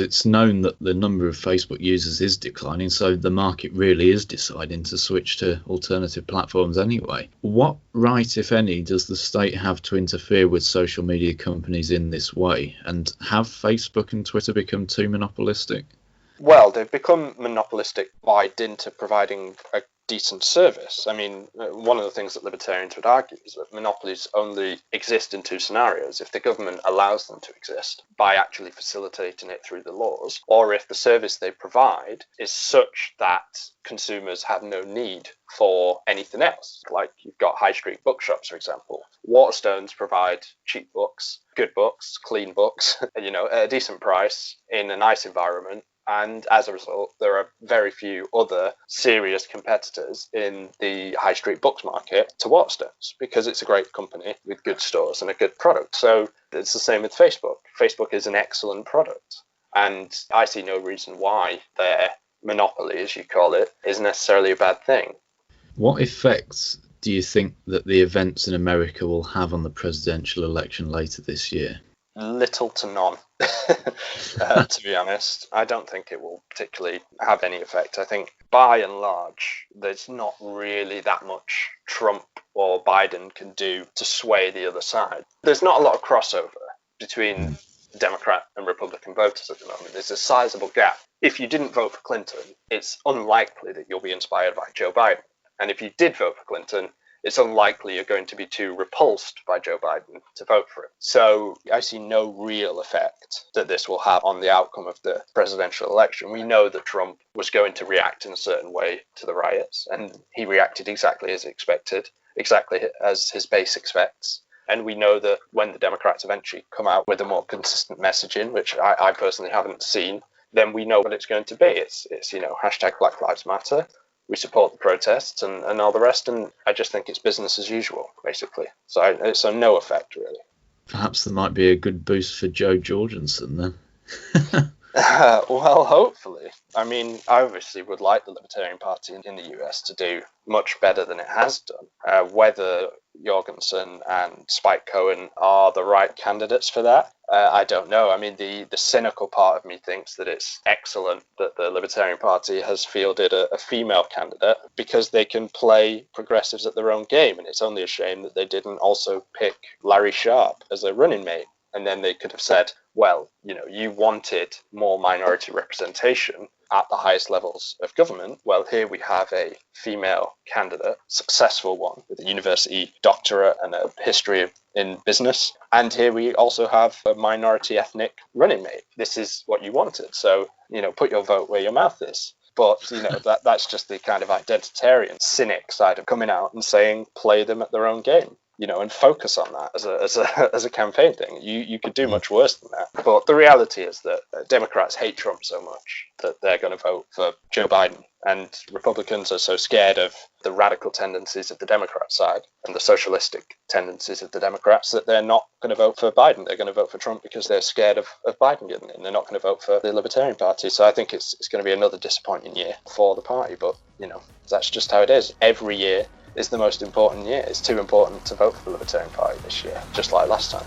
it's known that the number of Facebook users is declining, so the market really is deciding to switch to alternative platforms anyway. What right, if any, does the state have to interfere with social media companies in this way? And have Facebook and Twitter become too monopolistic? Well, they've become monopolistic by dint of providing a decent service. I mean, one of the things that libertarians would argue is that monopolies only exist in two scenarios: if the government allows them to exist by actually facilitating it through the laws, or if the service they provide is such that consumers have no need for anything else. Like, you've got high street bookshops, for example. Waterstones provide cheap books, good books, clean books, at a decent price in a nice environment. And as a result, there are very few other serious competitors in the high street books market to Waterstones, because it's a great company with good stores and a good product. So it's the same with Facebook. Facebook is an excellent product, and I see no reason why their monopoly, as you call it, is necessarily a bad thing. What effects do you think that the events in America will have on the presidential election later this year? Little to none, to be honest. I don't think it will particularly have any effect. I think by and large, there's not really that much Trump or Biden can do to sway the other side. There's not a lot of crossover between Democrat and Republican voters at the moment. There's a sizable gap. If you didn't vote for Clinton, it's unlikely that you'll be inspired by Joe Biden. And if you did vote for Clinton, it's unlikely you're going to be too repulsed by Joe Biden to vote for him. So I see no real effect that this will have on the outcome of the presidential election. We know that Trump was going to react in a certain way to the riots, and he reacted exactly as expected, exactly as his base expects. And we know that when the Democrats eventually come out with a more consistent messaging, which I personally haven't seen, then we know what it's going to be. It's hashtag Black Lives Matter. We support the protests and all the rest, and I just think it's business as usual, basically. So no effect, really. Perhaps there might be a good boost for Joe Jorgensen then. Well, hopefully. I mean, I obviously would like the Libertarian Party in the US to do much better than it has done. Whether Jorgensen and Spike Cohen are the right candidates for that, I don't know. I mean, the cynical part of me thinks that it's excellent that the Libertarian Party has fielded a female candidate, because they can play progressives at their own game, and it's only a shame that they didn't also pick Larry Sharpe as a running mate. And then they could have said, well, you wanted more minority representation at the highest levels of government. Well, here we have a female candidate, successful one, with a university doctorate and a history in business. And here we also have a minority ethnic running mate. This is what you wanted. So, put your vote where your mouth is. But, that's just the kind of identitarian cynic side of coming out and saying, play them at their own game. And focus on that as a campaign thing. You could do much worse than that. But the reality is that Democrats hate Trump so much that they're going to vote for Joe Biden. And Republicans are so scared of the radical tendencies of the Democrat side and the socialistic tendencies of the Democrats that they're not going to vote for Biden. They're going to vote for Trump because they're scared of Biden getting in. They're not going to vote for the Libertarian Party. So I think it's going to be another disappointing year for the party. But, that's just how it is. Every year is the most important year. It's too important to vote for the Libertarian Party this year, just like last time.